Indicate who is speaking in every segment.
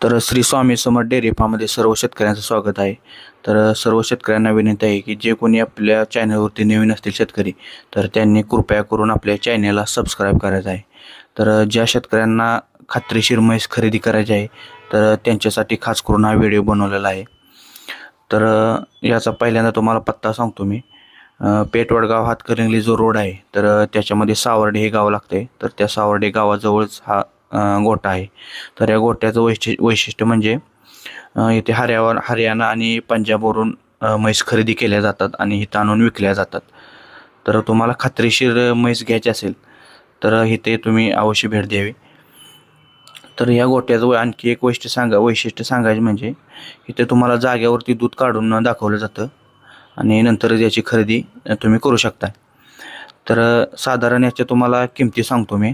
Speaker 1: तर श्री स्वामी समर्थ डेअरी फार्ममध्ये सर्व शेतकऱ्यांचं स्वागत आहे. तर सर्व शेतकऱ्यांना विनंती आहे की जे कोणी आपल्या चॅनलवरती नवीन असतील शेतकरी, तर त्यांनी कृपया करून आपल्या चॅनलला सबस्क्राईब करायचं आहे. तर ज्या शेतकऱ्यांना खात्रीशीर म्हैस खरेदी करायची आहे, तर त्यांच्यासाठी खास करून हा व्हिडिओ बनवलेला आहे. तर याचा पहिल्यांदा तुम्हाला पत्ता सांगतो मी. पेठवडगाव हातकणंगले जो रोड आहे, तर त्याच्यामध्ये सावर्डे हे गाव लागते. तर त्या सावर्डे गावाजवळच हा गोठा आहे. तर या गोठ्याचं वैशिष्ट्य म्हणजे इथे हरियाणा आणि पंजाबवरून म्हैस खरेदी केल्या जातात आणि इथं आणून विकल्या जातात. तर तुम्हाला खात्रीशीर म्हैस घ्यायची असेल तर इथे तुम्ही अवश्य भेट द्यावी. तर या गोठ्याचं आणखी एक वैशिष्ट्य सांगायचे म्हणजे इथे तुम्हाला जाग्यावरती दूध काढून दाखवलं जातं आणि नंतरच याची खरेदी तुम्ही करू शकता. तर साधारण याच्या तुम्हाला किमती सांगतो मी.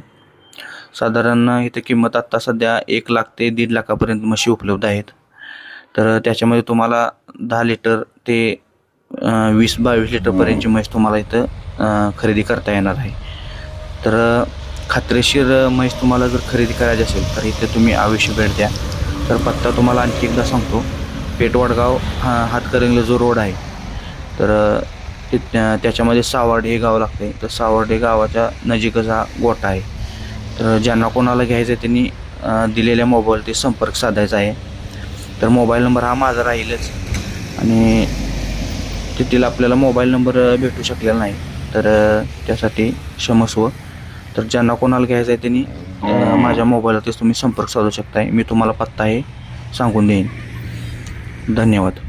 Speaker 1: साधारण इथे किंमत आत्ता सध्या 1 लाख ते 1.5 लाखापर्यंत म्हशी उपलब्ध आहेत. तर त्याच्यामध्ये तुम्हाला 10 लिटर ते 20-22 लिटरपर्यंतची म्हैस तुम्हाला इथं खरेदी करता येणार आहे. तर खात्रीशीर म्हैस तुम्हाला जर खरेदी करायची असेल तर इथे तुम्ही अवश्य भेट द्या. तर पत्ता तुम्हाला आणखी एकदा सांगतो. पेठवडगाव हातकणंगले जो रोड आहे, तर त्याच्यामध्ये सावर्डे हे गाव लागते. तर सावर्डे गावाच्या नजीकच हा गोठा आहे. तर ज्यांना कोणाला घ्यायचं आहे त्यांनी दिलेल्या मोबाईलवरती संपर्क साधायचा आहे. तर मोबाईल नंबर हा माझा राहीलच आणि तिथील आपल्याला मोबाईल नंबर भेटू शकलेला नाही, तर त्यासाठी क्षमस्व. तर ज्यांना कोणाला घ्यायचं आहे त्यांनी माझ्या मोबाईलवरतीच तुम्ही संपर्क साधू शकताय. मी तुम्हाला पत्ता हे सांगून देईन. धन्यवाद.